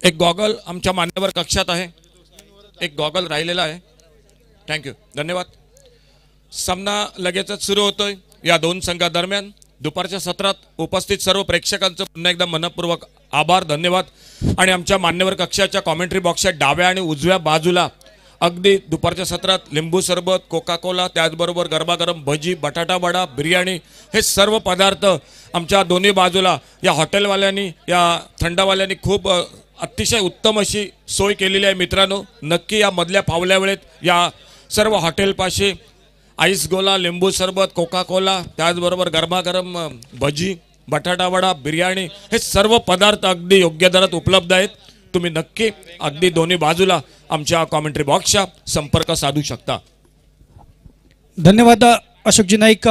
एक गॉगल आमच्या मान्यवर कक्षात आहे. एक गॉगल राहिलेला आहे. थँक्यू, धन्यवाद. सामना लगेचच सुरू होतोय. या दोन संघादरम्यान दुपारच्या सत्रात उपस्थित सर्व प्रेक्षकांचं पुन्हा एकदा मनपूर्वक आभार, धन्यवाद. आणि आमच्या मान्यवर कक्षाच्या कॉमेंट्री बॉक्सच्या डाव्या आणि उजव्या बाजूला अगदी दुपारच्या सत्रात लिंबू सरबत, कोका कोला, त्याचबरोबर गरमागरम भजी, बटाटा वडा, बिर्याणी हे सर्व पदार्थ आमच्या दोन्ही बाजूला या हॉटेलवाल्यांनी, या थंडावाल्यांनी खूप अतिशय उत्तम अशी सोय केलेली आहे. मित्रांनो, नक्की या मधल्या फावल्या वेळेत या सर्व हॉटेलपाशी आईस गोला, लिंबू सरबत, कोका कोला, त्याचबरोबर गरमागरम भजी, बटाटा वडा, बिर्याणी हे सर्व पदार्थ अगदी योग्य दरात उपलब्ध आहेत. तुम्ही नक्की अगदी दोन्ही बाजूला आमच्या कॉमेंट्री बॉक्सच्या संपर्क साधू शकता. धन्यवाद अशोकजी नाईक.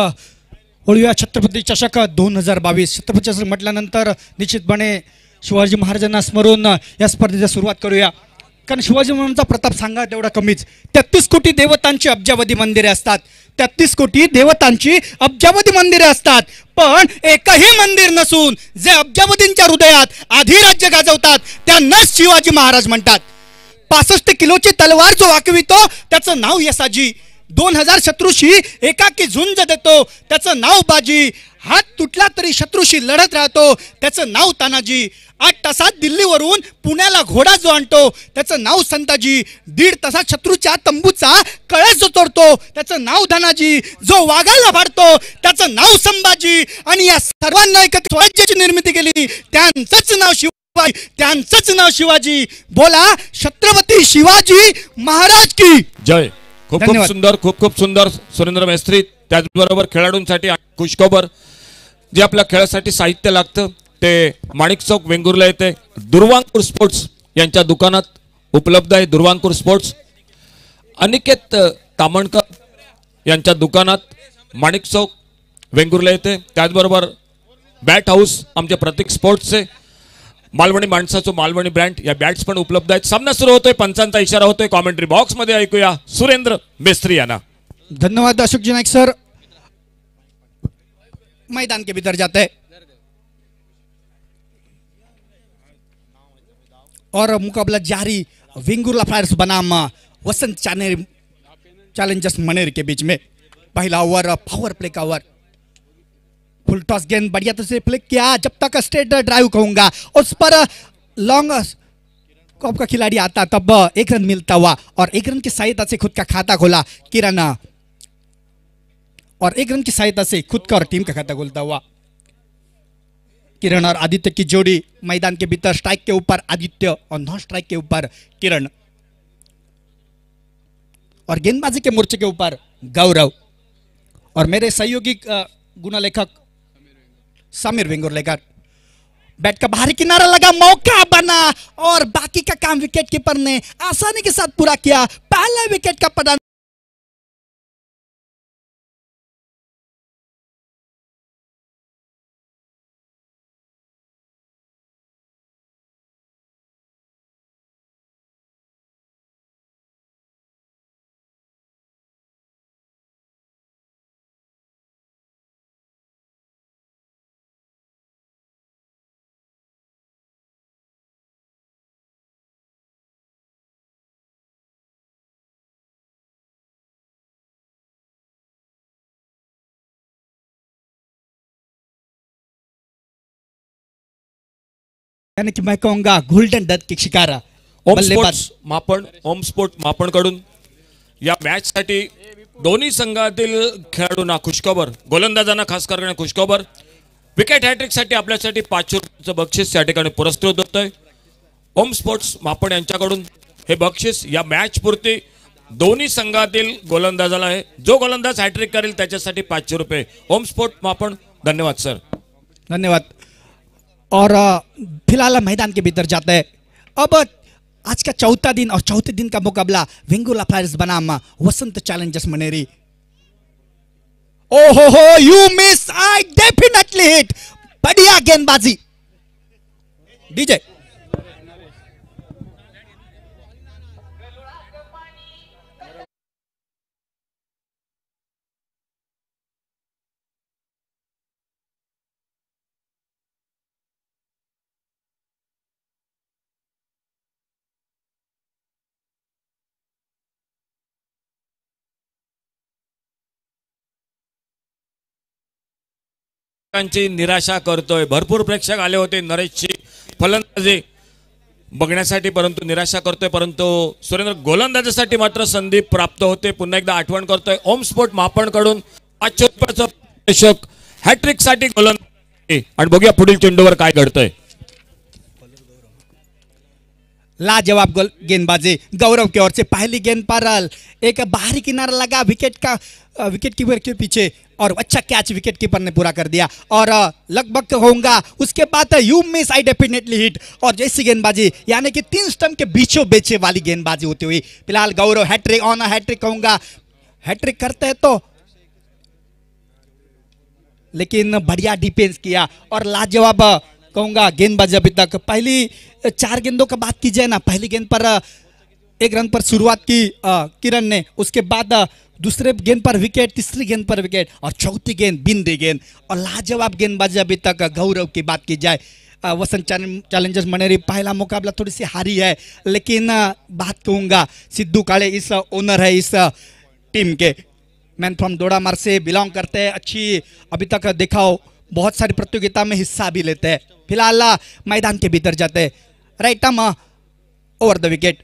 वळूया छत्रपती चषक 2022. छत्रपती चषक म्हटल्यानंतर निश्चितपणे शिवाजी महाराजांना स्मरून या स्पर्धेची सुरुवात करूया. कारण शिवाजी महाराजांचा प्रताप सांगा तेवढा कमीच. 33 कोटी देवतांची अब्जावधी मंदिरे असतात. 33 कोटी देवतांची अब्जावधी मंदिरे असतात. पण एकही मंदिर नसून जे अब्जावधींच्या हृदयात अधिराज्य गाजवतात त्यांनाच शिवाजी महाराज म्हणतात. 65 किलोची तलवार जो वाकवितो त्याचं नाव यसाजी. 2000 शत्रूशी एकाकी झुंज देतो त्याचं नाव बाजी. हात तुटला तरी शत्रूशी लढत राहतो त्याचं नाव तानाजी. 8 तासात दिल्लीवरून पुण्याला घोडा जो आणतो त्याचं नाव संताजी. 1.5 तासात शत्रूच्या तंबूचा कळस जो तोडतो त्याचं नाव धनाजी. जो वाघाला फाडतो त्याचं नाव संभाजी. आणि या सर्वांना एकत्र स्वराज्याची निर्मिती केली त्यांचंच नाव शिवाजी. त्यांचंच नाव शिवाजी. बोला छत्रपती शिवाजी महाराज की जय. खूप खूप सुंदर, खूप खूप सुंदर सुरेंद्र मेस्त्री. त्याचबरोबर खेळाडूंसाठी खुशखबर, जे आपल्या खेळासाठी साहित्य लागतं ते माणिक चौक वेंगुर्ला येथे दुर्वांकूर स्पोर्ट्स यांच्या दुकानात उपलब्ध आहे. दुर्वांकूर स्पोर्ट्स अनिकेत तामणकर यांच्या दुकानात माणिक चौक वेंगुर्ला येथे. त्याचबरोबर बॅट हाऊस आमचे प्रतीक स्पोर्ट्सचे मालवणी माणसाचो मालवणी ब्रँड या बॅट्स पण उपलब्ध आहेत. सामना सुरू होतोय, पंचांचा इशारा होतोय. कॉमेंट्री बॉक्स मध्ये ऐकूया सुरेंद्र मेस्त्री यांना. धन्यवाद अशोकजी नाईक सर. मैदान के भीतर जाते हैं और मुकाबला जारी वेंगुर्ला फ्लायर्स बनाम वसंत चैलेंजर्स मनेर के बीच में. पहला ओवर पावर प्ले का ओवर. फुल टॉस गेंद बढ़िया तो से प्ले किया. जब तक स्ट्रेट ड्राइव कहूंगा उस पर लॉन्ग कॉप का खिलाड़ी आता तब 1 रन मिलता हुआ और 1 रन की सहायता से खुद का खाता खोला किरण. और 1 रन की सहायता से खुद का और टीम का खाता खोलता हुआ किरण और आदित्य की जोड़ी मैदान के भीतर. स्ट्राइक के ऊपर आदित्य और नॉन स्ट्राइक के ऊपर किरण. और गेंदबाजी के मोर्चे के ऊपर गौरव और मेरे सहयोगी गुणलेखक समीर वेंगुर्लेकर. बैट का बाहरी किनारा लगा, मौका बना और बाकी का काम विकेट कीपर ने आसानी के साथ पूरा किया. पहला विकेट का प्रदान यानी कि मैं कहूंगा गोल्डन डक की शिकार. ओम स्पोर्ट मापण कडून या मॅच साठी दोन्ही संघातील खेळाडूंना खुशखबर, गोलंदाजांना खास करून खुशखबर. विकेट हॅट्रिक साठी आपल्यासाठी 500 रुपयाचं बक्षीस या ठिकाणी पुरस्कृत होतंय. ओम स्पोर्ट्स मापण यांच्याकडून हे बक्षीस या मॅच पुरती दोन्ही संघातील गोलंदाजाला आहे. जो गोलंदाज हॅट्रिक करेल त्याच्यासाठी 500 रुपये. ओम स्पोर्ट मापण, धन्यवाद सर. धन्यवाद. और फिलहाल मैदान के भीतर जाते हैं. अब आज का चौथा दिन और चौथे दिन का मुकाबला वेंगुर्ला फ्लायर्स बनाम वसंत चैलेंजर्स मनेरी. ओहो you miss, I definitely hit. बढ़िया गेंदबाजी डीजे. प्रेक्षकांची निराशा करतोय. भरपूर प्रेक्षक आले होते नरेशची फलंदाजी बघण्यासाठी, परंतु निराशा करतोय. परंतु सुरेंद्र गोलंदाजीसाठी मात्र संधी प्राप्त होते. पुन्हा एकदा आठवण करतोय ओम स्पोर्ट मापणकडून 500 रुपयाचं प्रेक्षक हॅट्रिक साठी गोलंदाजी. आणि बघूया पुढील चेंडूवर काय घडतंय. लाजवाब गेंदबाजी गौरव की ओर से पहली गेंद पर एक बाहरी किनारा लगा विकेट कीपर के पीछे और अच्छा कैच विकेट कीपर ने पूरा कर दिया और लगभग होगा उसके बाद you miss I definitely hit और जैसी गेंदबाजी यानी कि 3 स्टंप के बीचों बेचे वाली गेंदबाजी होती हुई फिलहाल गौरव हैट्रिक ऑन हैट्रिक कहूंगा. हैट्रिक करते हैं तो लेकिन बढ़िया डिफेंस किया और लाजवाब कहूंगा गेंदबाजी. अभी तक पहली 4 गेंदों का बात की जाए ना, पहली गेंद पर 1 रन पर शुरुआत की किरण ने, उसके बाद दूसरे गेंद पर विकेट, तीसरी गेंद पर विकेट और चौथी गेंद बिंदी गेंद और लाजवाब गेंदबाजी. अभी तक गौरव की बात की जाए वसंत चैलेंजर्स मनेरी पहला मुकाबला थोड़ी सी हारी है, लेकिन बात कहूंगा सिद्धू काले इस ओनर है इस टीम के, मैन फ्रॉम दोडामार से बिलोंग करते हैं. अच्छी अभी तक दिखाओ, बहुत सारी प्रतियोगिता में हिस्सा भी लेते हैं. फिलहाल मैदान के भीतर जाते हैं. Right arm over the wicket,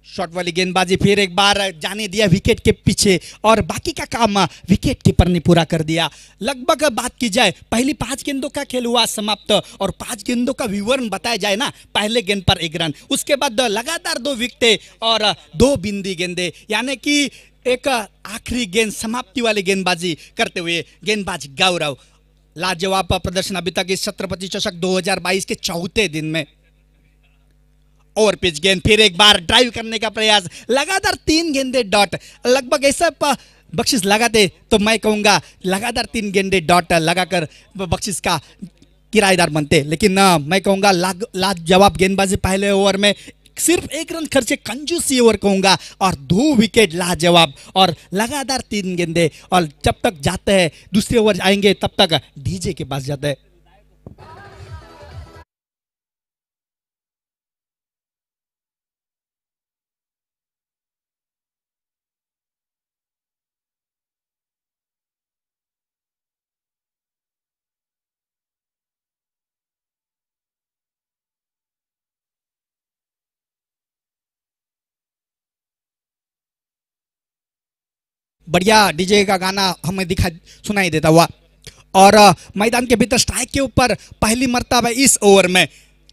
shot वाली गेंदबाजी फिर एक बार जाने दिया विकेट के पीछे और बाकी का काम विकेट कीपर ने पूरा कर दिया. लगभग बात की जाए पहली 5 गेंदों का खेल हुआ समाप्त और 5 गेंदों का विवरण बताया जाए ना, पहले गेंद पर 1 रन, उसके बाद लगातार 2 विकेटें और 2 बिंदी गेंदे, यानी कि एक आखिरी गेंद समाप्ति वाली गेंदबाजी करते हुए गेंदबाज गौरव. लाजवाब प्रदर्शन अभी तक इस छत्रपति चषक 2022 के चौथे दिन में. ओवर पिच गेंद फिर एक बार ड्राइव करने का प्रयास, लगातार 3 गेंदे डॉट. लगभग ऐसा बख्शिश लगाते तो मैं कहूंगा लगातार 3 गेंदे डॉट लगाकर बख्शिश का किराएदार बनते, लेकिन मैं कहूंगा लाजवाब गेंदबाजी. पहले ओवर में सिर्फ 1 रन खर्चे, कंजूसी ओवर कहूंगा और 2 विकेट लाजवाब और लगातार 3 गेंदे. और जब तक जाते हैं दूसरे ओवर आएंगे तब तक डीजे के पास जाते हैं. बढ़िया डीजे का गाना हमें सुनाई देता हुआ और मैदान के भीतर स्ट्राइक के ऊपर पहली मर्तबा इस ओवर में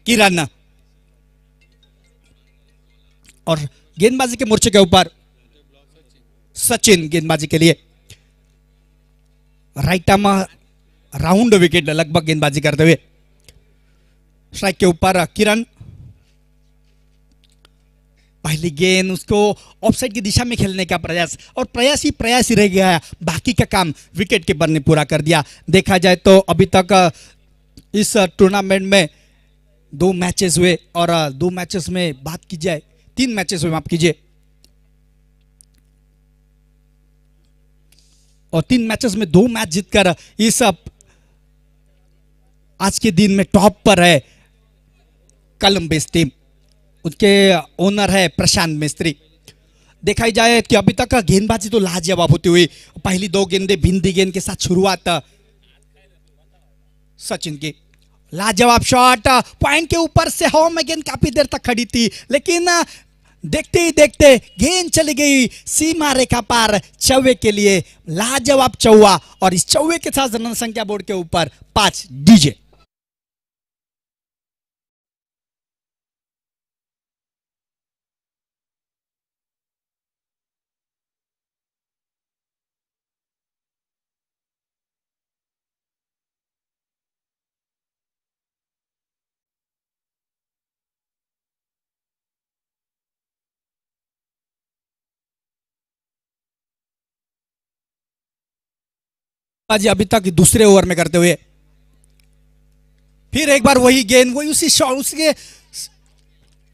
किरण और गेंदबाजी के मोर्चे के ऊपर सचिन गेंदबाजी के लिए. राइट आर्म राउंड विकेट लगभग गेंदबाजी करते हुए. स्ट्राइक के ऊपर किरण, पहली गेंद उसको ऑफसाइड की दिशा में खेलने का प्रयास और प्रयास ही रह गया. बाकी का काम विकेट कीपर ने पूरा कर दिया. देखा जाए तो अभी तक इस टूर्नामेंट में 2 मैचेस हुए और 2 मैचेस में बात की जाए 3 मैचेस हुए, माफ कीजिए, और 3 मैचेस में 2 मैच जीतकर इस आज के दिन में टॉप पर है कोलंबस टीम. उसके ओनर है प्रशांत मिस्त्री. देखा जाए कि अभी तक गेंदबाजी तो लाजवाब होती हुई. पहली 2 गेंदे बिंदी गेंद के साथ शुरुआत सचिन की. लाजवाब शॉट पॉइंट के ऊपर से हवा में गेंद काफी देर तक खड़ी थी, लेकिन देखते ही देखते गेंद चली गई सीमा रेखा पार चौवे के लिए. लाजवाब चौवा और इस चौवे के साथ रन संख्या बोर्ड के ऊपर 5. डीजे अभी तक दूसरे ओवर में करते हुए फिर एक बार वही गेंद, वही उसी शॉट, उसके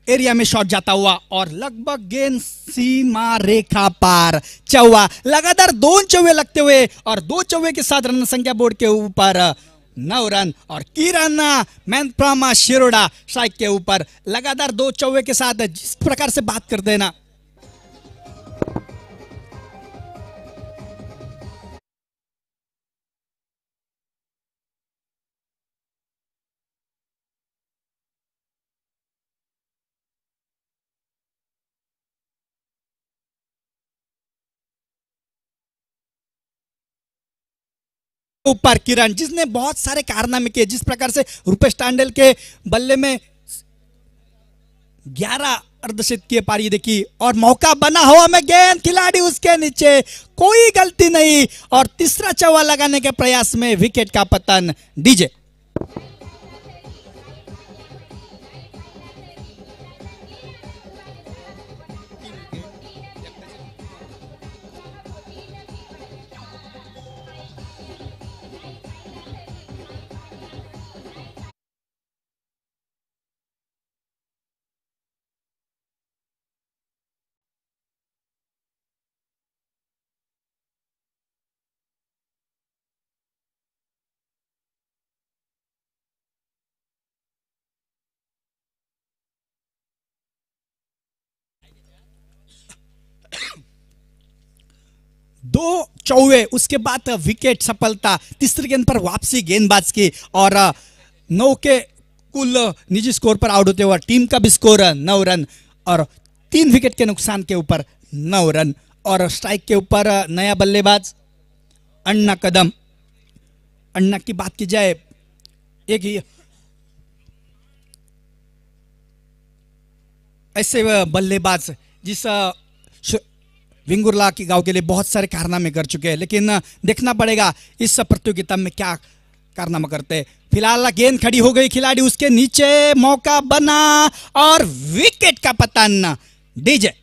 एरिया में शॉट जाता हुआ और लगभग गेंद सीमा रेखा पार चौवा. लगातार 2 चौवे लगते हुए और 2 चौवे के साथ रन संख्या बोर्ड के ऊपर 9 रन और किरण मैन फ्रॉम शिरोडा स्ट्राइक के ऊपर लगातार 2 चौवे के साथ. जिस प्रकार से बात करते हैं ना, ऊपर किरण, जिसने बहुत सारे कारनामे किए। जिस प्रकार से रुपेश टांडेल के बल्ले में 11 अर्धशतकीय पारी देखी और मौका बना हवा में गेंद, खिलाड़ी उसके नीचे, कोई गलती नहीं और तीसरा चौका लगाने के प्रयास में विकेट का पतन। डीजे दो चौवे, उसके बाद विकेट सफलता। तीसरी गेंद पर वापसी गेंदबाज की और 9 के कुल निजी स्कोर पर आउट होते हुए टीम का भी स्कोर 9 रन और 3 विकेट के नुकसान के ऊपर 9 रन। और स्ट्राइक के ऊपर नया बल्लेबाज अन्ना कदम। अन्ना की बात की जाए, एक ही ऐसे बल्लेबाज जिस विंगुरला के गांव के लिए बहुत सारे कारनामे कर चुके हैं, लेकिन देखना पड़ेगा इस प्रतियोगिता में क्या कारनामा करते हैं। फिलहाल गेंद खड़ी हो गई, खिलाड़ी उसके नीचे, मौका बना और विकेट का पतन। डीजे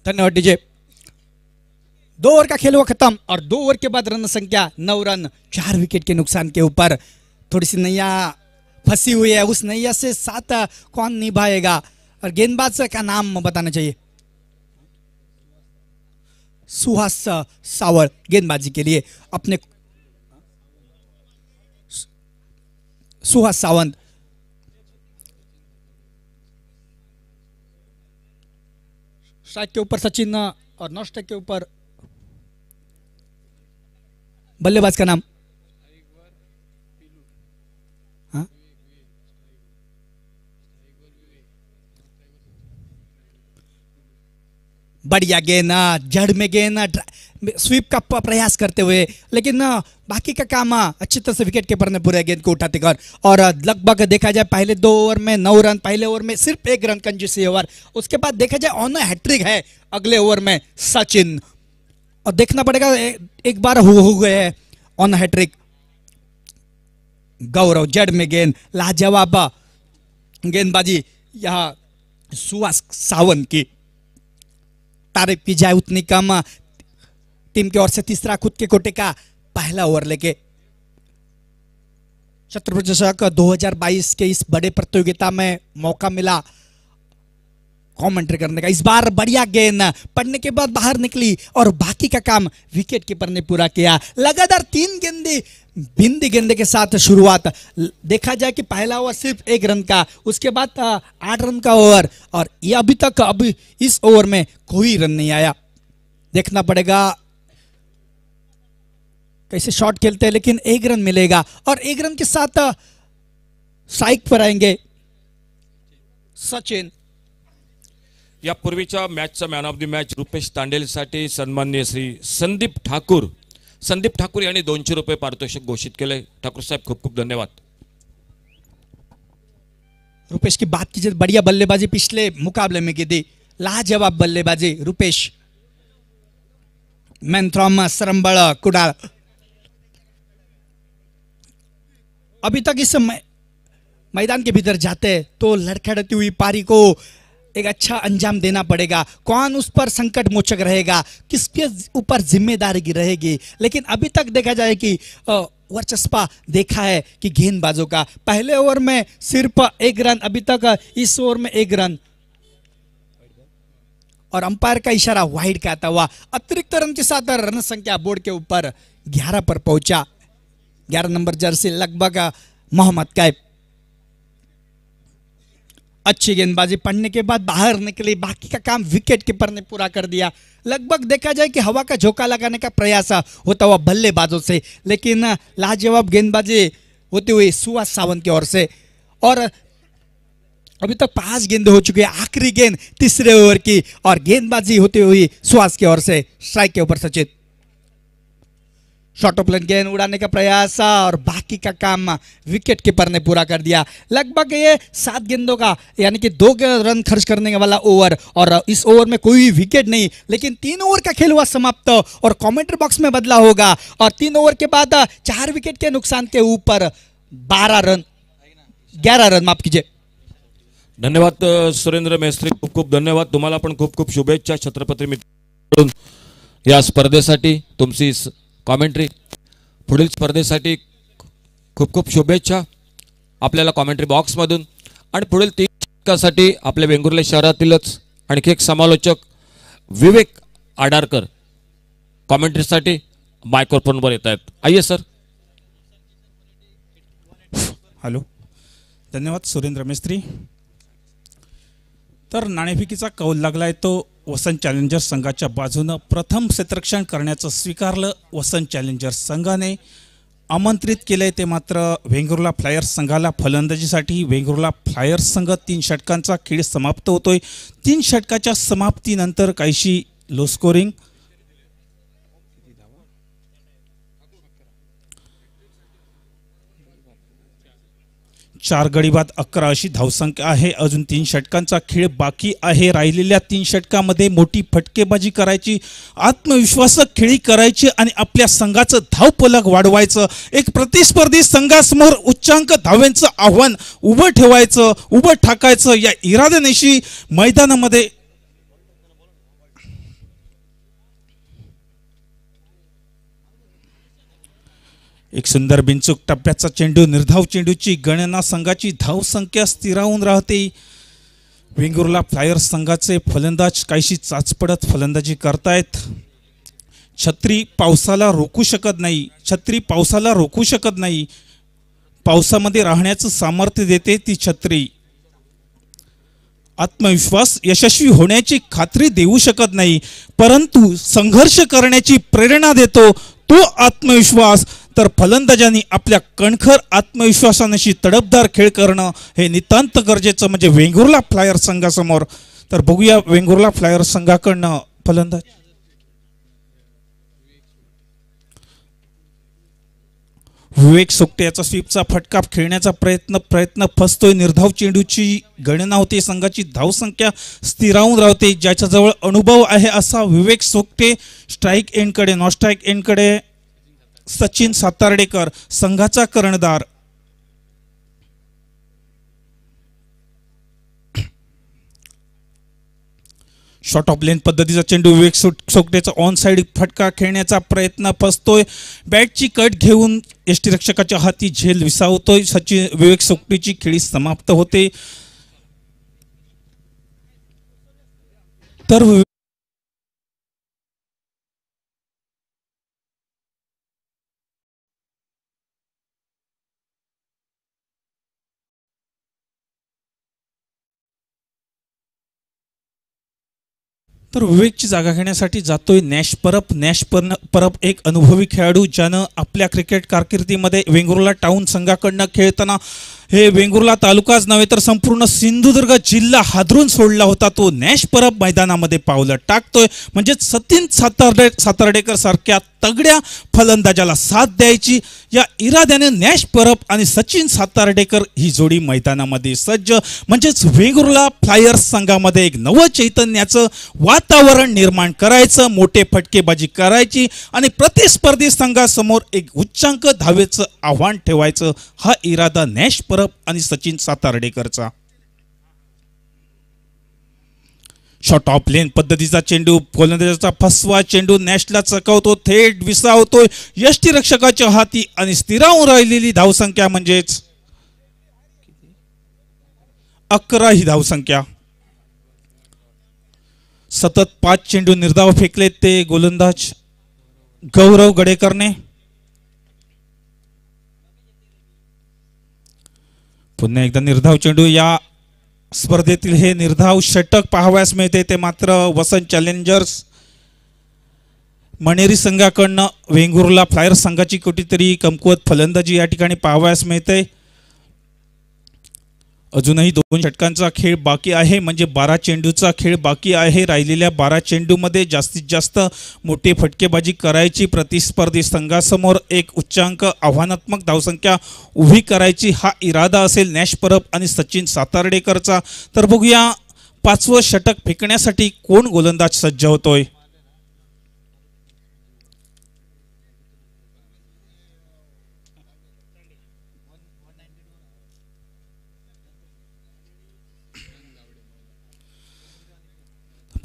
धन्यवाद डीजे। 2 ओवर का खेल हुआ खत्म और 2 ओवर के बाद रन संख्या 9 रन, 4 विकेट के नुकसान के ऊपर। थोड़ी सी नैया फंसी हुई है, उस नैया से साथ कौन निभाएगा? और गेंदबाज का नाम बताना चाहिए। सुहास सावल गेंदबाजी के लिए अपने सुहास सावंत। स्ट्राइक के ऊपर सचिन और नॉन स्ट्राइक के ऊपर बल्लेबाज का नाम हाँ? बढ़िया गेंद, जड़ में गेंद, स्वीप का प्रयास करते हुए, लेकिन बाकी का काम अच्छी तरह से विकेट कीपर ने पूरे गेंद को उठाते कर। और लगभग देखा जाए पहले 2 ओवर में 9 रन, पहले ओवर में सिर्फ 1 रन कंजूसी ओवर। उसके बाद देखा जाए ऑन हैट्रिक है अगले ओवर में सचिन, और देखना पड़ेगा एक बार हो गए है ऑन हैट्रिक। गौरव जड़ में गेंद, लाजवाब गेंदबाजी यहाँ सुहास सावंत की, तारीफ की जाए उतनी कम। टीम की ओर से तीसरा खुद के कोटे का पहला ओवर लेके छत्रपति चषक 2022 के इस बड़े प्रतियोगिता में मौका मिला कमेंट्री करने का। इस बार बढ़िया गेंद पड़ने के बाद बाहर निकली और बाकी का काम विकेट कीपर ने पूरा किया। लगातार 3 गेंदे बिंदी गेंदे के साथ शुरुआत। देखा जाए कि पहला ओवर सिर्फ 1 रन का, उसके बाद 8 रन का ओवर, और ये अभी इस ओवर में कोई रन नहीं आया। देखना पड़ेगा कैसे शॉट खेलते हैं, लेकिन 1 रन मिलेगा और 1 रन के साथ स्ट्राइक पर आएंगे सचिन। यापूर्वीच्या मॅचचा man of the match Rupesh तांडेलसाठी सन्माननीय श्री संदीप ठाकूर यांनी 200 रुपये पारितोषिक घोषित केले। ठाकूर साहेब खूप खूप धन्यवाद। रुपेश की बात कीजिए, बढ़िया बल्लेबाजी पिछले मुकाबले में की थी, लाजवाब बल्लेबाजी रुपेश। Man from Sarambal Kudal. अभी तक इस मैदान के भीतर जाते तो लड़खड़ाती हुई पारी को एक अच्छा अंजाम देना पड़ेगा। कौन उस पर संकट मोचक रहेगा, किसके ऊपर जिम्मेदारी रहेगी। लेकिन अभी तक देखा जाए कि वर्चस्व देखा है कि गेंदबाजों का। पहले ओवर में सिर्फ 1 रन, अभी तक इस ओवर में 1 रन और अंपायर का इशारा वाइड का आता हुआ अतिरिक्त रन के साथ रन संख्या बोर्ड के ऊपर 11 पर पहुंचा। 11 नंबर जर्सी लगभग मोहम्मद कैफ। अच्छी गेंदबाजी पढ़ने के बाद बाहर निकली, बाकी का काम विकेट कीपर ने पूरा कर दिया। लगभग देखा जाए कि हवा का झोंका लगाने का प्रयास होता हुआ बल्लेबाजों से, लेकिन लाजवाब गेंदबाजी होती हुई सुहास सावंत की ओर से। और अभी तक 5 गेंदें हो चुकी है, आखिरी गेंद तीसरे ओवर की और गेंदबाजी होती हुई सुहास की ओर से। स्ट्राइक के ऊपर सचिन, शॉर्ट ऑफ लेन गेंद उड़ाने का प्रयास और बाकी का काम विकेट कीपर ने पूरा कर दिया। लगभग ये 7 गेंदों का यानी कि 2 रन खर्च करने वाला ओवर और इस ओवर में कोई विकेट नहीं, लेकिन 3 ओवर का खेल हुआ समाप्त और कमेंट्री बॉक्स में बदला होगा। और 3 ओवर के बाद 4 विकेट के नुकसान के ऊपर 11 रन माफ कीजिए। धन्यवाद सुरेंद्र मेस्त्री, खूप खूप धन्यवाद तुम्हाला पण खूप खूप शुभेच्छा छत्रपती मित्रांनो या स्पर्धेसाठी। तुमची कॉमेंट्री पुढील स्पर्धेसाठी खूप खूप शुभेच्छा आपल्याला कॉमेंट्री बॉक्समधून। आणि पुढील 3 षटकासाठी आपल्या वेंगुर्ले शहरातीलच आणखी एक समालोचक विवेक आडारकर कॉमेंट्रीसाठी मायक्रोफोनवर येत आहेत। आइए सर। हॅलो, धन्यवाद सुरेंद्र मेस्त्री। तर नाणेफेकीचा कौल लागलाय तो वसंत चॅलेंजर्स संघाच्या बाजूनं। प्रथम क्षेत्ररक्षण करण्याचं स्वीकारलं वसंत चॅलेंजर्स संघाने, आमंत्रित केले ते मात्र वेंगुर्ला फ्लायर्स संघाला फलंदाजीसाठी। वेंगुर्ला फ्लायर्स संघ 3 षटकांचा खेळ समाप्त होतोय। 3 षटकाच्या समाप्तीनंतर काहीशी लो स्कोरिंग। चार गडी बाद 11 अशी धावसंख्या आहे। अजून 3 षटकांचा खेळ बाकी आहे। राहिलेल्या 3 षटकामध्ये मोठी फटकेबाजी करायची, आत्मविश्वासक खेळी करायची आणि आपल्या संघाचं धावफलक वाढवायचं। एक प्रतिस्पर्धी संघासमोर उच्चांक धावांचं आव्हान उभं ठेवायचं, उभं ठाकायचं या इराद्यानेशी मैदानामध्ये एक सुंदर बिनचूक टप्प्याचा चेंडू, निर्धाव चेंडूची गणना, संघाची धावसंख्या स्थिरावून राहते। वेंगुर्ला फ्लायर्स संघाचे फलंदाज काहीशी चाचपडत फलंदाजी करतायत। छत्री पावसाला रोखू शकत नाही, छत्री पावसाला रोखू शकत नाही। पावसामध्ये राहण्याचं सामर्थ्य देते ती छत्री। आत्मविश्वास यशस्वी होण्याची खात्री देऊ शकत नाही, परंतु संघर्ष करण्याची प्रेरणा देतो तो आत्मविश्वास। तर फलंदाजांनी आपल्या कणखर आत्मविश्वासानेशी तडफदार खेळ करणं हे नितांत गरजेचं म्हणजे वेंगुर्ला फ्लायर्स संघासमोर। तर बघूया वेंगुर्ला फ्लायर्स संघाकडनं फलंदाज विवेक सोकटे याचा स्वीपचा फटका खेळण्याचा प्रयत्न फसतोय। निर्धाव चेंडूची गणना होते, संघाची धावसंख्या स्थिरावून राहते। ज्याच्याजवळ अनुभव आहे असा विवेक सोकटे स्ट्राइक एंडकडे, नॉन स्ट्राइक एंडकडे सचिन सातार्डेकर संघाचा कर्णधार। शॉर्ट ऑफ लेन पद्धतीचा चेंडू विवेक सोकटेचा ऑन साइड फटका खेळण्याचा प्रयत्न फसतोय। बॅटची कट घेऊन यष्टीरक्षकाच्या हाती झेल विसावतोय। सचिन विवेक सोकटेची खेळी समाप्त होते। तर विवेकची जागा घेण्यासाठी जातोय नॅश परब एक अनुभवी खेळाडू ज्यानं आपल्या क्रिकेट कारकिर्दीमध्ये वेंगुर्ला टाउन संघाकडनं खेळताना हे वेंगुर्ला तालुकाच नव्हे तर संपूर्ण सिंधुदुर्ग जिल्हा हादरून सोडला होता। तो नॅश परब मैदानामध्ये पावलं टाकतोय, म्हणजे सचिन सातार्डेकर सारख्या तगड्या फलंदाजाला साथ द्यायची या इराद्याने नॅश परब आणि सचिन सातार्डेकर ही जोडी मैदानामध्ये सज्ज, म्हणजेच वेंगुर्ला फ्लायर्स संघामध्ये एक नव चैतन्याचं वातावरण निर्माण करायचं, मोठे फटकेबाजी करायची आणि प्रतिस्पर्धी संघासमोर एक उच्चांक धावेचं आव्हान ठेवायचं, हा इरादा नॅश परब आणि सचिन सातार्डेकरचा. शॉट ऑफ लेन पद्धतीचा चेंडू, गोलंदाजाचा फसवा चेंडू नॅशला चकवतो, थेट विसावतोय यष्टीरक्षकाच्या हाती आणि स्थिरावून राहिलेली धावसंख्या म्हणजेच 11 ही धावसंख्या. सतत 5 चेंडू निर्धाव फेकलेत ते गोलंदाज गौरव गडेकरने. पुन्हा एकदा निर्धाव चेंडू, या स्पर्धेतील हे निर्धाव षटक पाहावयास मिळते ते मात्र वसंत चॅलेंजर्स मणेरी संघाकडनं वेंगुर्ला फ्लायर्स संघाची कुठेतरी कमकुवत फलंदाजी या ठिकाणी पाहावयास मिळते. अजूनही 2 षटकांचा खेळ बाकी आहे, म्हणजे 12 चेंडूचा खेळ बाकी आहे. राहिलेल्या 12 चेंडूमध्ये जास्तीत जास्त मोठी फटकेबाजी करायची, प्रतिस्पर्धी संघासमोर एक उच्चांक आव्हानात्मक धावसंख्या उभी करायची, हा इरादा असेल नॅश परब आणि सचिन सातार्डेकरचा. तर बघूया 5वं षटक फेकण्यासाठी कोण गोलंदाज सज्ज होतोय.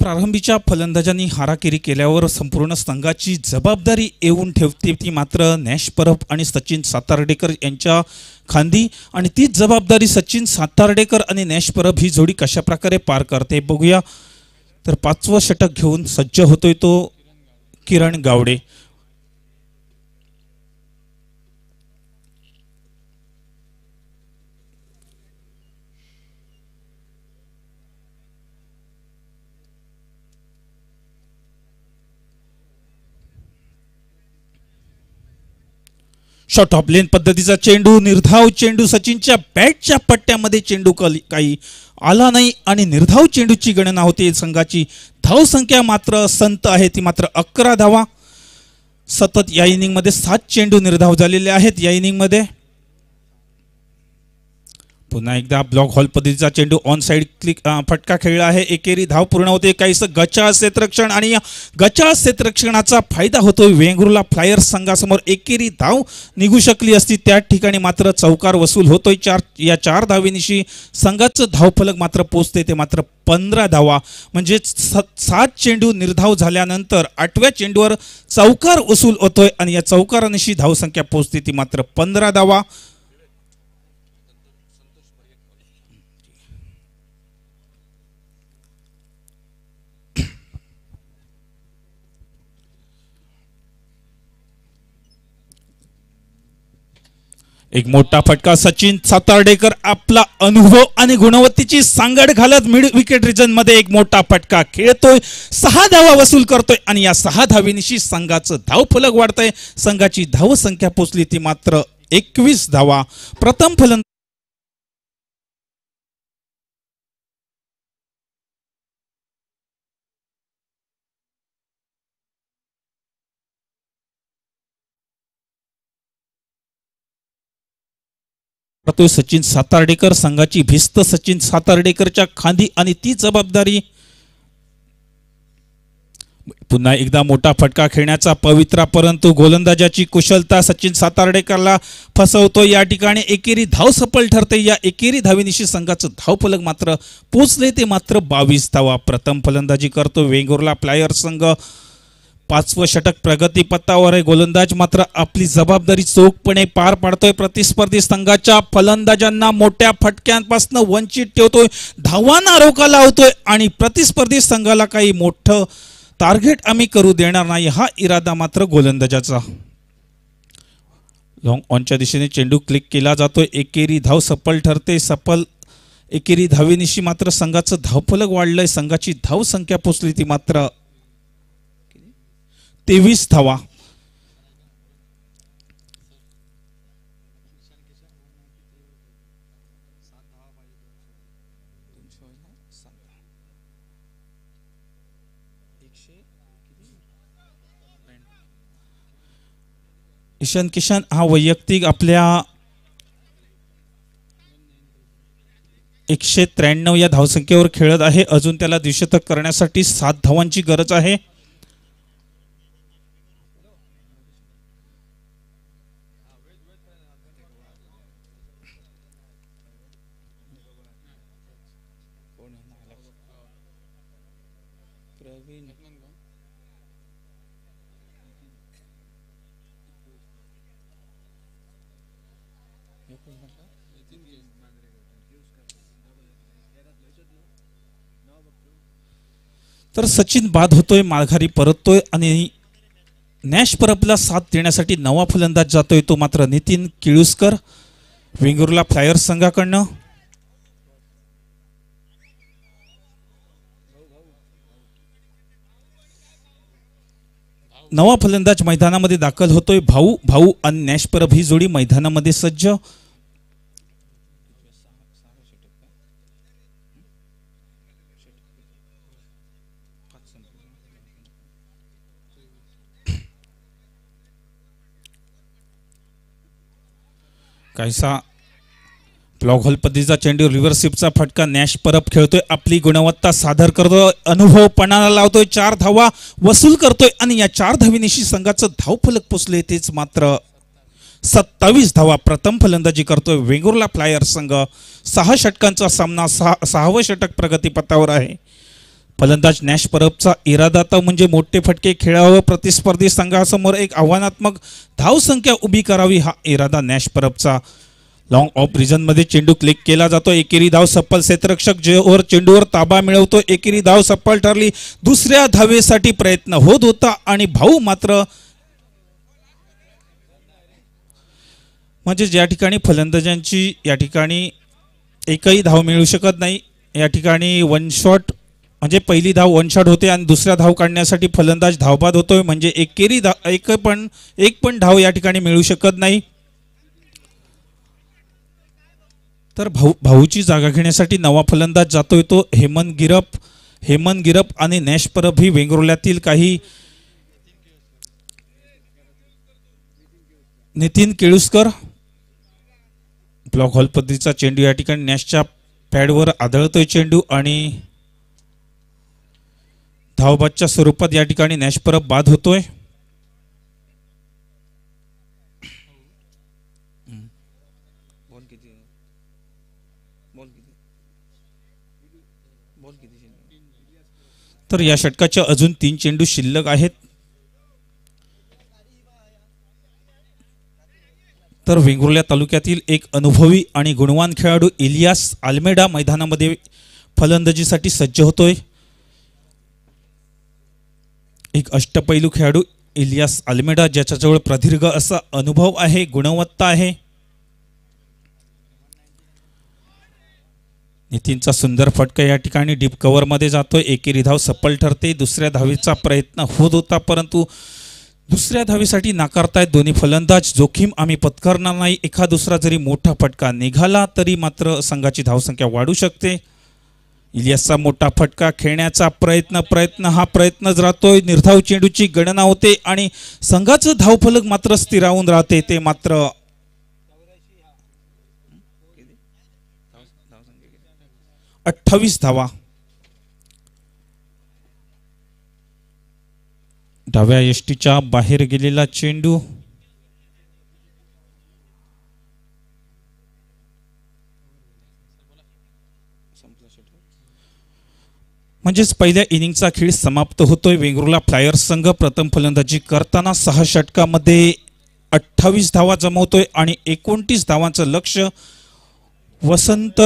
प्रारंभीच्या फलंदाजांनी हाराकिरी केल्यावर संपूर्ण संघाची जबाबदारी येऊन ठेवते ती मात्र नॅश परब आणि सचिन सातार्डेकर यांच्या खांदी, आणि तीच जबाबदारी सचिन सातार्डेकर आणि नॅश परब ही जोडी कशा प्रकारे पार करते बघूया. तर 5वं षटक घेऊन सज्ज होतोय तो किरण गावडे. शॉट ऑफ लेन पद्धतीचा चेंडू, निर्धाव चेंडू, सचिनच्या बॅटच्या पट्ट्यामध्ये चेंडू काही आला नाही आणि निर्धाव चेंडूची गणना होते. संघाची धावसंख्या मात्र संत आहे, ती मात्र 11 धावा. सतत या इनिंगमध्ये 7 चेंडू निर्धाव झालेले आहेत या इनिंगमध्ये. पुन्हा एकदा ब्लॉक हॉल पद्धतीचा चेंडू ऑन साइड क्लिक फटका खेळला आहे, एकेरी धाव पूर्ण होते. काहीसं गचाळ क्षेत्ररक्षण आणि या गचाळ क्षेत्ररक्षणाचा फायदा होतोय वेंगुर्ला फ्लायर्स संघासमोर. एकेरी धाव निघू शकली असती, त्या ठिकाणी मात्र चौकार वसूल होतोय. 4 धावेनिशी संघाचं धावफलक मात्र पोचते ते मात्र 15 धावा, म्हणजे 7 चेंडू निर्धाव झाल्यानंतर 8व्या चेंडूवर चौकार वसूल होतोय आणि या चौकारानिशी धावसंख्या पोचते ती मात्र 15 धावा. एक मोठा फटका, सचिन सातार्डेकर आपला अनुभव आणि गुणवत्तेची सांगड घालत मिड विकेट रिजन मध्ये एक मोठा फटका खेळतोय, 6 धावा वसूल करतोय आणि या 6 धावेनिशी संघाचं धावफलक वाढतंय. संघाची धावसंख्या पोचली ती मात्र 21 धावा. प्रथम फलंदाज सचिन सातार्डेकर, संघाची भिस्त सचिन सातार्डेकरच्या खांदी आणि ती जबाबदारी. पुन्हा एकदा मोठा फटका खेळण्याचा पवित्रा, परंतु गोलंदाजाची कुशलता सचिन सातार्डेकरला फसवतो. या ठिकाणी एकेरी धाव सफल ठरते. या एकेरी धावेनिशी संघाचं धावफलक मात्र पोचले ते मात्र 22 धावा. प्रथम फलंदाजी करतो वेंगुर्ला फ्लायर्स संघ. 5वं षटक प्रगतीपथावर आहे. गोलंदाज मात्र आपली जबाबदारी चोखपणे पार पाडतोय. प्रतिस्पर्धी संघाच्या फलंदाजांना मोठ्या फटक्यांपासून वंचित ठेवतोय, धावांना रोखा लावतोय आणि प्रतिस्पर्धी संघाला काही मोठं टार्गेट आम्ही करू देणार नाही, हा इरादा मात्र गोलंदाजाचा. लॉंग ऑनच्या दिशेने चेंडू क्लिक केला जातोय. एकेरी धाव सफल ठरते. सफल एकेरी धावेनिशी मात्र संघाचं धावफलक वाढलंय. संघाची धाव संख्या पोचली ती मात्र 23 धावा. ईशान किशन हा वैयक्तिक आपल्या 193 या धावसंख्येवर खेळत आहे. अजून त्याला द्विशतक करण्यासाठी 7 धावांची गरज आहे. तर सचिन बाद होतोय, माघारी परततोय आणि नॅश परबला साथ देण्यासाठी नवा फलंदाज जातोय, तो मात्र नितीन किळुसकर वेंगुर्ला फ्लायर्स संघाकडनं. नवा फलंदाज मैदानामध्ये दाखल होतोय. भाऊ भाऊ आणि नॅश परब ही जोडी मैदानामध्ये सज्ज. काहीसा ब्लॉक होल पद्धतीचा चेंडू रिव्हर्सिपचा फटका. नॅश परब खेळतोय, आपली गुणवत्ता सादर करतोय, अनुभव पणाला लावतोय, 4 धावा वसूल करतोय आणि या 4 धावीनिशी संघाचं धावफलक पोचले. तेच मात्र 27 धावा प्रथम फलंदाजी करतोय वेंगुर्ला फ्लायर्स संघ. 6 षटकांचा सामना, 6वं षटक प्रगतीपथावर आहे. फलंदाज नॅश परबचा इरादा तर म्हणजे मोठे फटके खेळावं, प्रतिस्पर्धी संघासमोर एक आव्हानात्मक धावसंख्या उभी करावी, हा इरादा नॅश परबचा. लॉंग ऑफ रिजन मध्ये चेंडू क्लिक केला जातो. एकेरी धाव सफल. क्षेत्ररक्षक जेवर चेंडूवर ताबा मिळवतो. एकेरी धाव सफल ठरली. दुसऱ्या धावेसाठी प्रयत्न होत होता आणि भाऊ मात्र म्हणजे या ठिकाणी फलंदाजांची या ठिकाणी एकही धाव मिळू शकत नाही. या ठिकाणी वन शॉट म्हणजे पहिली धाव वन शॉट होते आणि दुसऱ्या धाव काढण्यासाठी फलंदाज धावबाद होतोय, म्हणजे एकेरी एक पण धाव या ठिकाणी मिळू शकत नाही. तर भाऊची जागा घेण्यासाठी नवा फलंदाज जातोय, तो हेमंत गिरप आणि नॅश परब ही वेंगुर्ल्यातील काही. नितीन केळुसकर ब्लॉक हॉल पद्धतीचा चेंडू या ठिकाणी नॅशच्या पॅडवर आदळतोय चेंडू आणि धावबादच्या स्वरूपात या ठिकाणी नॅश परब बाद होतोय. तर या षटकाच्या अजून 3 चेंडू शिल्लक आहेत. तर वेंगुर्ला तालुक्यातील एक अनुभवी आणि गुणवान खेळाडू इलियास आल्मेडा मैदानामध्ये फलंदाजीसाठी सज्ज होतोय. एक अष्टपैलू खेळाडू इलियास आल्मेडा, ज्याच्याजवळ प्रदीर्घ असा अनुभव आहे, गुणवत्ता आहे. नितीनचा सुंदर फटका या ठिकाणी डीप कव्हर मध्ये जातोय. एकेरी धाव सफल ठरते. दुसऱ्या धावेचा प्रयत्न होत होता, परंतु दुसऱ्या धावेसाठी नाकारतायत दोन्ही फलंदाज. जोखीम आम्ही पत्करणार नाही. एका दुसरा जरी मोठा फटका निघाला तरी मात्र संघाची धावसंख्या वाढू शकते. इलियासचा मोठा फटका खेळण्याचा प्रयत्न प्रयत्नच राहतोय. निर्धाव चेंडूची गणना होते आणि संघाचं धावफलक मात्र स्थिरावून राहते. ते मात्र 28 धावा. डाव्या यष्टीच्या बाहेर गेलेला चेंडू. म्हणजेच पहिल्या इनिंगचा खेळ समाप्त होतोय. वेंगुर्ला फ्लायर्स संघ प्रथम फलंदाजी करताना 6 षटकामध्ये 28 धावा जमवतोय आणि 29 धावांचं लक्ष्य वसंत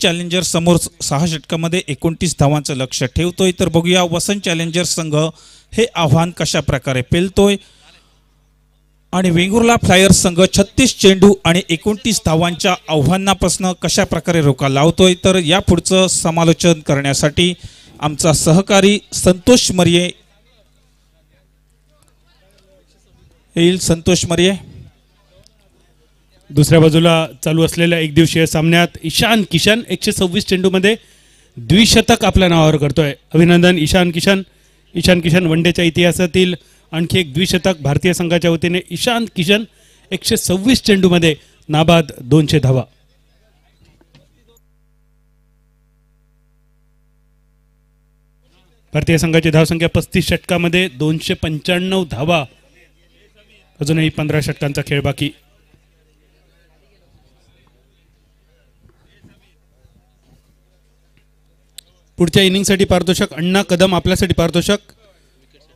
चॅलेंजर्स समोर 6 षटकामध्ये 29 धावांचं लक्ष्य ठेवतोय. तर बघूया वसंत चॅलेंजर्स संघ हे आव्हान कशा प्रकारे पेलतोय आणि वेंगुर्ला फ्लायर्स संघ 36 चेंडू आणि 29 धावांच्या आव्हानापासून कशा प्रकारे रोखा लावतोय. तर या पुढचं समालोचन करण्यासाठी आमचा सहकारी संतोष मरिये येईल. संतोष मरिये. दुसऱ्या बाजूला चालू असलेल्या एकदिवसीय सामन्यात ईशान किशन 126 चेंडूमध्ये द्विशतक आपल्या नावावर करतोय. अभिनंदन ईशान किशन. ईशान किशन वनडेच्या इतिहासातील आणखी एक द्विशतक भारतीय संघाच्या वतीने. ईशान किशन 126 चेंडूमध्ये नाबाद 200 धावा. भारतीय संघाची धावसंख्या 35 षटकामध्ये 295 धावा. अजूनही 15 षटकांचा खेळ बाकी. पुढच्या इनिंगसाठी पारितोषिक अण्णा कदम आपल्यासाठी पारितोषिक.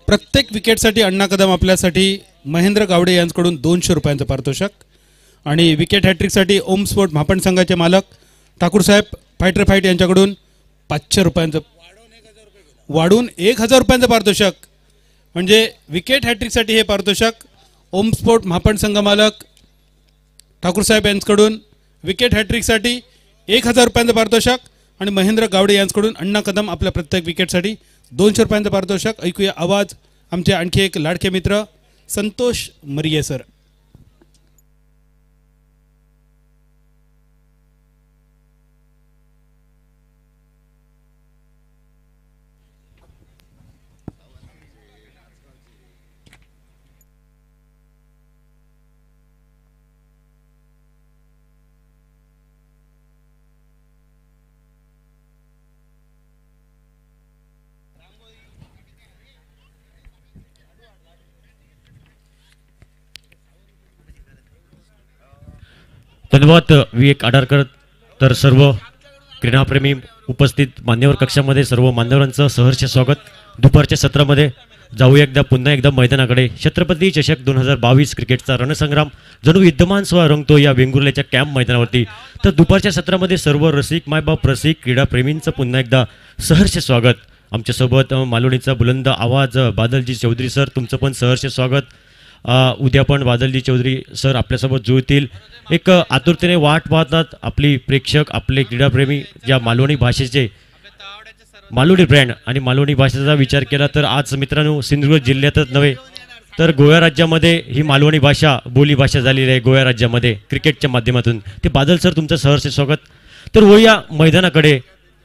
प्रत्येक विकेटसाठी अण्णा कदम आपल्यासाठी महेंद्र गावडे यांच्याकडून 200 रुपयांचं पारितोषिक. आणि विकेट हॅट्रिकसाठी ओम स्पोर्ट महापण संघाचे मालक ठाकूरसाहेब फायटर फाईट यांच्याकडून 500 रुपयांचं वाढून 1000 रुपयांचं पारितोषिक. म्हणजे विकेट हॅट्रिकसाठी हे पारितोषिक ओम स्पोर्ट महापण संघ मालक ठाकूरसाहेब यांच्याकडून, विकेट हॅट्रिकसाठी 1000 रुपयांचं पारितोषिक आणि महेंद्र गावडे यांच्याकडून अण्णा कदम आपल्या प्रत्येक विकेटसाठी 200 रुपयांचं पारितोषिक. ऐकूया आवाज आमचे आणखी एक लाडके मित्र संतोष मरिये सर. धन्यवाद विवेक आडारकर. तर सर्व क्रीडाप्रेमी उपस्थित मान्यवर कक्षामध्ये सर्व मान्यवरांचं सहर्ष स्वागत. दुपारच्या सत्रामध्ये जाऊया पुन्हा एकदा मैदानाकडे. छत्रपती चषक 2022 क्रिकेटचा रणसंग्राम जणू विद्यमान सोहळा रंगतो या वेंगुर्ल्याच्या कॅम्प मैदानावरती. तर दुपारच्या सत्रामध्ये सर्व रसिक मायबाप रसिक क्रीडाप्रेमींचं पुन्हा एकदा सहर्ष स्वागत. आमच्यासोबत मालवणीचा बुलंद आवाज बादलजी चौधरी सर, तुमचं पण सहर्ष स्वागत. उद्या पण बादलजी चौधरी सर आपल्यासोबत जुळतील. एक आतुरतेने वाट पाहतात आपली प्रेक्षक, आपले क्रीडाप्रेमी. या मालवणी भाषेचे मालवणी ब्रँड आणि मालवणी भाषेचा विचार केला तर आज मित्रांनो सिंधुदुर्ग जिल्ह्यातच नव्हे तर गोव्या राज्यामध्ये ही मालवणी भाषा बोलीभाषा झालेली आहे. गोव्या राज्यामध्ये क्रिकेटच्या माध्यमातून. ते बादल सर तुमचं सहर्ष स्वागत. तर वळूया मैदानाकडे.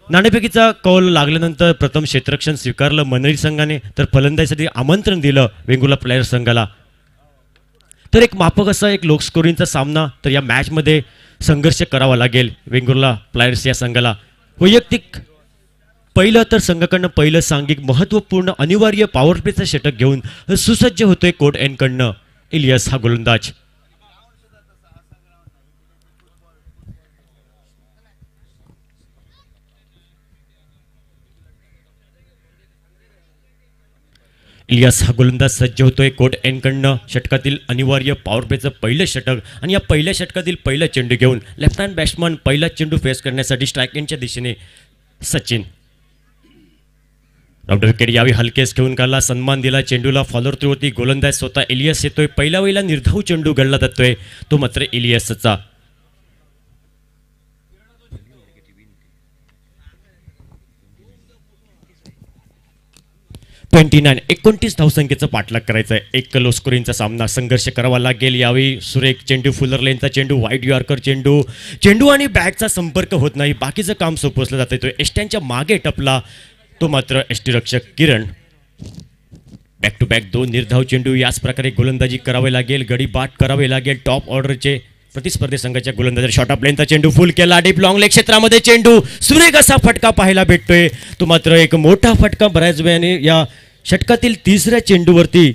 नाणेफेकीचा कौल लागल्यानंतर प्रथम क्षेत्ररक्षण स्वीकारलं मनरी संघाने, तर फलंदाजीसाठी आमंत्रण दिलं वेंगुर्ला प्लेयर्स संघाला. तर एक माफक असा एक लो स्कोरिंगचा सामना. तर या मॅचमध्ये संघर्ष करावा लागेल वेंगुर्ला प्लेयर्स या संघाला. वैयक्तिक पहिलं तर संघाकडनं पहिलं सांघिक महत्त्वपूर्ण अनिवार्य पॉवर प्लेचं षटक घेऊन सुसज्ज होतोय कोट एनकडनं इलियास हा गोलंदाज. इलियास हा गोलंदाज सज्ज होतोय कोट एनकडनं. षटकातील अनिवार्य पॉवर प्लेचं पहिलं षटक आणि या पहिल्या षटकातील पहिला चेंडू घेऊन लेफ्ट हँड बॅट्समन पहिला चेंडू फेस करण्यासाठी स्ट्राईक एंडच्या दिशेने सचिन. राउंडर विकेट यावी हलकेस घेऊन काढला, सन्मान दिला, चेंडूला फॉलोअर थ्रू होती. गोलंदाज स्वतः इलियास येतोय. पहिल्या वेळेला निर्धाव चेंडू गडला जातोय तो मात्र इलियासचा. 29 धावसंख्येचा पाठलाग करायचा आहे. एक लो स्कोरिंगचा सामना संघर्ष करावा लागेल. यावेळी सुरेख चेंडू, फुलर लेनचा चेंडू, वाईट यॉर्कर चेंडू आणि बॅटचा संपर्क होत नाही. बाकीचं काम सोपवलं जातं. तो एस्ट्यांच्या मागे टपला तो मात्र एसटी रक्षक किरण. बॅक टू बॅक 2 निर्धाव चेंडू. याच प्रकारे गोलंदाजी करावी लागेल, गडी बाद करावे लागेल. टॉप ऑर्डरचे प्रतिस्पर्धी संघाच्या गोलंदाजी शॉर्ट ऑफ लेनचा चेंडू फुल केला. डीप लॉंग लेग क्षेत्रामध्ये चेंडू, सुरेख असा फटका पाहायला भेटतोय. तो मात्र एक मोठा फटका. बऱ्याच वेळाने या षटकातील तिसऱ्या चेंडूवरती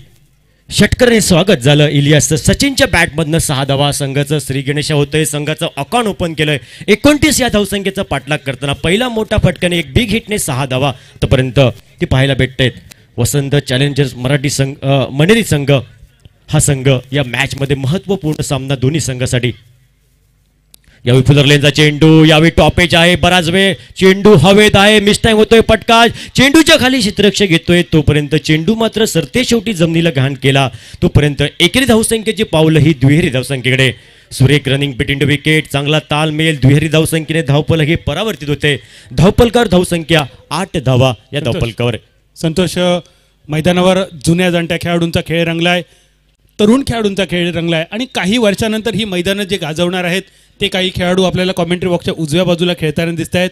षटकरने स्वागत झालं इलियासचं. सचिनच्या बॅटमधनं 6 धावा. संघाचं श्री गणेशा होतंय. संघाचं अकाउंट ओपन केलंय. 29 या धावसंख्येचा पाठलाग करताना पहिला मोठा फटक्याने एक बिग हिटने 6 धावा तोपर्यंत ती पाहायला भेटतायत. वसंत चॅलेंजर्स मराठी संघ मनेरी संघ हा संघ या मॅचमध्ये महत्त्वपूर्ण सामना दोन्ही संघासाठी. यावेळी फुलर लेनचा चेंडू, यावेळी टॉपेज आहे. बराच वेळ चेंडू हवेत आहे. मिसटाईम होतोय फटका. चेंडूच्या खाली क्षेत्ररक्षक घेतोय तोपर्यंत चेंडू मात्र सरते शेवटी जमिनीला घाण केला. तोपर्यंत एकेरी धावसंख्येची पावलं ही दुहेरी धावसंख्येकडे. सुरेख रनिंग बिटवीन द विकेट, चांगला तालमेल. दुहेरी धावसंख्येने धावफल हे परावर्तित होते. धावफलकावर धावसंख्या 8 धावा या धावफलकावर. संतोष, मैदानावर जुन्या जाणत्या खेळाडूंचा खेळ रंगलाय, तरुण खेळाडूंचा खेळ रंगलाय आणि काही वर्षानंतर ही मैदानं जे गाजवणार आहेत ते काही खेळाडू आपल्याला कॉमेंट्री बॉक्सच्या उजव्या बाजूला खेळताना दिसत आहेत.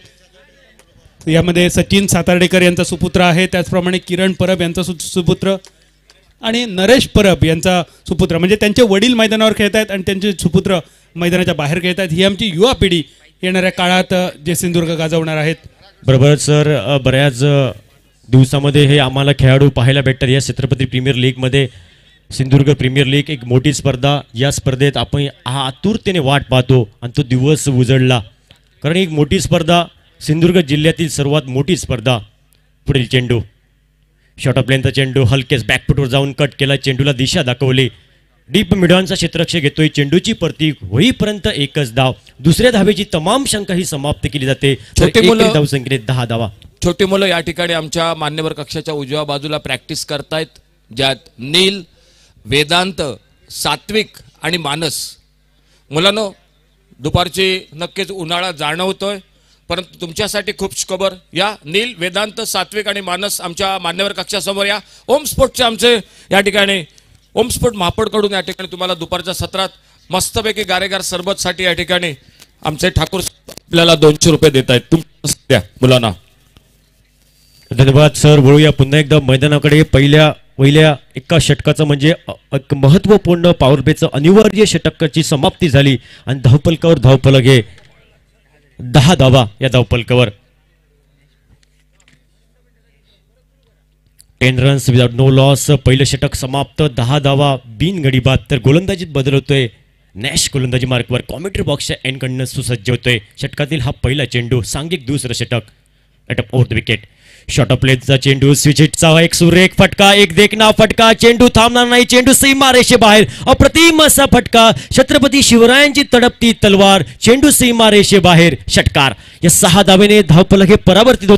यामध्ये सचिन सातार्डेकर यांचा सुपुत्र आहे, त्याचप्रमाणे किरण परब यांचा सुपुत्र आणि नरेश परब यांचा सुपुत्र, म्हणजे त्यांचे वडील मैदानावर खेळत आहेत आणि त्यांचे सुपुत्र मैदानाच्या बाहेर खेळत आहेत. ही आमची युवा पिढी येणाऱ्या काळात जे सिंधुदुर्ग गाजवणार आहेत. बरोबर सर, बऱ्याच दिवसामध्ये हे आम्हाला खेळाडू पाहायला भेटतात. या छत्रपती प्रीमियर लीगमध्ये सिंधुदुर्ग प्रीमियर लीग एक मोठी स्पर्धा, या स्पर्धेत आपण आतुरतेने वाट पाहतो आणि तो दिवस उजळला, कारण एक मोठी स्पर्धा, सिंधुदुर्ग जिल्ह्यातील सर्वात मोठी स्पर्धा. पुढील चेंडू, शॉर्ट ऑफ लेनचा चेंडू, हलकेच बॅकफुटवर जाऊन कट केला, चेंडूला दिशा दाखवली, डीप मिडॉनचा क्षेत्ररक्षक घेतोय, चेंडूची परती होईपर्यंत एकच धाव, दुसऱ्या धावेची तमाम शंका ही समाप्त केली जाते. धावसंख्येने 10 धावा. छोटी मुलं या ठिकाणी आमच्या मान्यवर कक्षाच्या उजव्या बाजूला प्रॅक्टिस करतायत, ज्यात नील, वेदांत, सात्विक आणि मानस. मुलांनो, दुपारची नक्कीच उन्हाळा जाणवतोय, परंतु तुमच्यासाठी खूप खबर. या नील, वेदांत, सात्विक आणि मानस आमच्या मान्यवर कक्षासमोर या. ओम स्पोर्टचे आमचे या ठिकाणी ओम स्पोर्ट महापडकडून या ठिकाणी तुम्हाला दुपारच्या सत्रात मस्तपैकी गारेगार सरबतसाठी या ठिकाणी आमचे ठाकूर आपल्याला 200 रुपये देत आहेत. तुमच्या मुलांना धन्यवाद सर. वळूया पुन्हा एकदा मैदानाकडे. पहिल्या एका षटकाचं म्हणजे एक महत्वपूर्ण पॉवर प्लेचं अनिवार्य षटकाची समाप्ती झाली आणि धावपलकावर धावफलक आहे. 10 धावा या धावपलकावर. 10 रन्स विदाउट नो लॉस. पहिलं षटक समाप्त, 10 धावा बिनगडी बाद. तर गोलंदाजीत बदल होतोय. नॅश गोलंदाजी मार्कवर कॉमेंट्री बॉक्सच्या एंडकडनं सुसज्ज होतोय. षटकातील हा पहिला चेंडू, सांघिक दुसरं षटक, at up over the wicket. Short of प्लेचा चेंडू, स्विच हिटचा एक सुरेख फटका, एक देखना फटका, चेंडू थांबणार नाही, चेंडू सीमारेषे बाहेर, अप्रतिम असा फटका, छत्रपती शिवरायांची तडपती तलवार, चेंडू सीमारेषे बाहेर, षटकार. या 6 धावेने धावफलक हे परावर्तित होते.